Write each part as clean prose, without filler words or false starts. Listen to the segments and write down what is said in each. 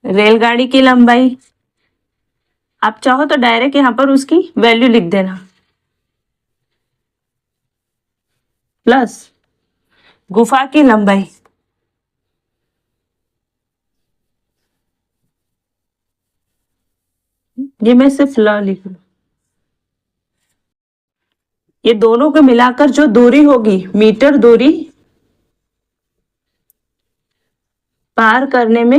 रेलगाड़ी की लंबाई, आप चाहो तो डायरेक्ट यहाँ पर उसकी वैल्यू लिख देना, प्लस गुफा की लंबाई, ये मैं सिर्फ ल लिख लूं। ये दोनों को मिलाकर जो दूरी होगी, मीटर दूरी पार करने में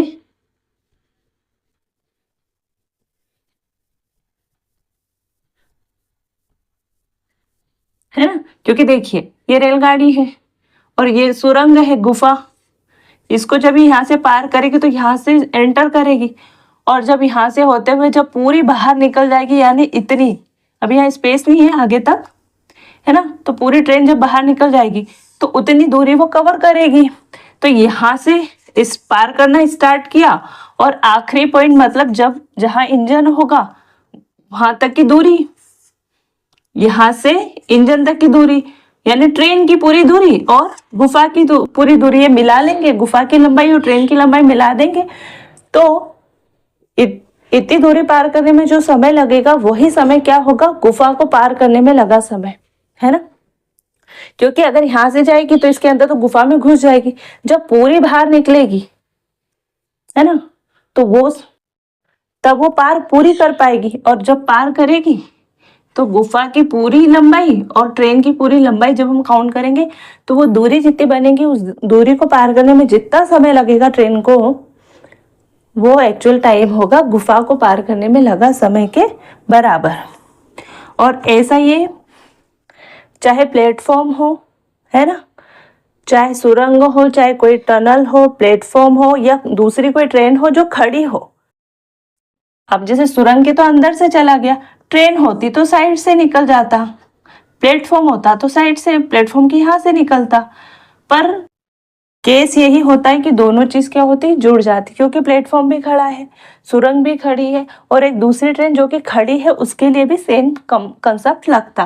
है ना, क्योंकि देखिए ये रेलगाड़ी है और ये सुरंग है, गुफा। इसको जब यहाँ से पार करेगी तो यहाँ से एंटर करेगी, और जब यहाँ से होते हुए जब पूरी बाहर निकल जाएगी, यानी इतनी, अभी यहाँ स्पेस नहीं है आगे तक, है ना, तो पूरी ट्रेन जब बाहर निकल जाएगी तो उतनी दूरी वो कवर करेगी। तो यहाँ से इस पार करना स्टार्ट किया, और आखिरी पॉइंट मतलब जब जहाँ इंजन होगा वहां तक की दूरी, यहाँ से इंजन तक की दूरी, यानी ट्रेन की पूरी दूरी और गुफा की पूरी दूरी, ये मिला लेंगे, गुफा की लंबाई और ट्रेन की लंबाई मिला देंगे, तो इतनी दूरी पार करने में जो समय लगेगा वही समय क्या होगा, गुफा को पार करने में लगा समय, है ना। क्योंकि अगर यहां से जाएगी तो इसके अंदर तो गुफा में घुस जाएगी, जब पूरी बाहर निकलेगी, है ना, तो वो तब वो पार पूरी कर पाएगी, और जब पार करेगी तो गुफा की पूरी लंबाई और ट्रेन की पूरी लंबाई जब हम काउंट करेंगे तो वो दूरी जितनी बनेगी, उस दूरी को पार करने में जितना समय लगेगा ट्रेन को, वो एक्चुअल टाइम होगा गुफा को पार करने में लगा समय के बराबर। और ऐसा ये चाहे प्लेटफॉर्म हो, है ना, चाहे सुरंग हो, चाहे कोई टनल हो, प्लेटफॉर्म हो, या दूसरी कोई ट्रेन हो जो खड़ी हो। अब जैसे सुरंग के तो अंदर से चला गया, ट्रेन होती तो साइड से निकल जाता, प्लेटफॉर्म होता तो साइड से, प्लेटफॉर्म की यहाँ से निकलता। पर केस यही होता है कि दोनों चीज क्या होती, जुड़ जाती, क्योंकि प्लेटफॉर्म भी खड़ा है, सुरंग भी खड़ी है, और एक दूसरी ट्रेन जो कि खड़ी है उसके लिए भी सेम कंसेप्ट लगता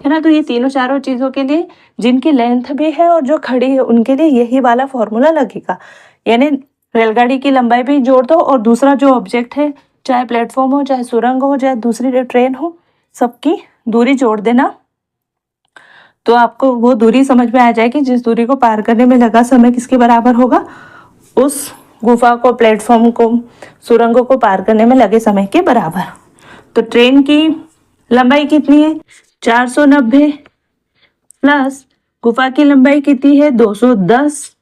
है ना। तो ये तीनों चारों चीजों के लिए जिनकी लेंथ भी है और जो खड़ी है उनके लिए यही वाला फॉर्मूला लगेगा, यानी रेलगाड़ी की लंबाई भी जोड़ दो, और दूसरा जो ऑब्जेक्ट है, चाहे प्लेटफॉर्म हो, चाहे सुरंग हो, चाहे दूसरी ट्रेन हो, सबकी दूरी जोड़ देना, तो आपको वो दूरी समझ में आ जाएगी, जिस दूरी को पार करने में लगा समय किसके बराबर होगा, उस गुफा को, प्लेटफॉर्म को, सुरंगों को पार करने में लगे समय के बराबर। तो ट्रेन की लंबाई कितनी है, 490, प्लस गुफा की लंबाई कितनी है, 210,